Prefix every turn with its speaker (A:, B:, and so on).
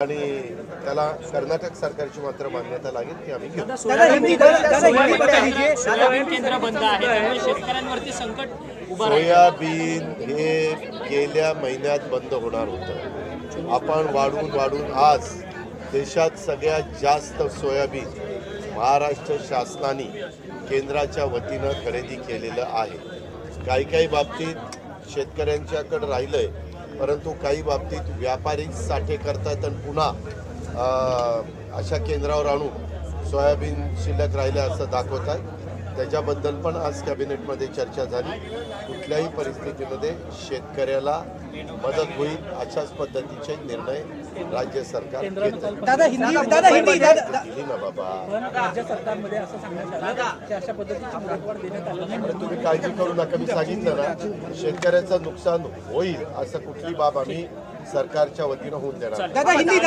A: आणि त्याला कर्नाटक सरकारची मात्र मान्यता लागेल की आम्ही घेऊ.
B: सोयाबीन केंद्र बंद आहे त्यामुळे शेतकऱ्यांवरती संकट उभं राहील.
A: सोयाबीन हे गेल्या महिन्यात बंद होणार होतं. आपण वाढून आज देशात सगळ्यात जास्त सोयाबीन महाराष्ट्र शासनाने केंद्राच्या वतीनं खरेदी केलेलं आहे. काही बाबतीत शेतकऱ्यांच्याकडे राहिलंय, परंतु काही बाबतीत व्यापारी साठे करतात आणि पुन्हा अशा केंद्रावर आणून सोयाबीन शिल्लक राहिलं असं दाखवतात. त्याच्याबद्दल पण आज कॅबिनेटमध्ये चर्चा झाली. कुठल्याही परिस्थितीमध्ये शेतकऱ्याला मदत होईल अशाच पद्धतीचे निर्णय राज्य सरकार घेतं. दिली ना बाबा.
C: राज्य सरकारमध्ये असं सांगण्यात आलं की अशा पद्धतीची मुदतवाढ देण्यात आली नाही.
A: तुम्ही काळजी करू नका. मी सांगितलं ना, शेतकऱ्याचं नुकसान होईल असं कुठली बाब आम्ही सरकारच्या वतीनं होऊन देणार.
C: दादा हिंदी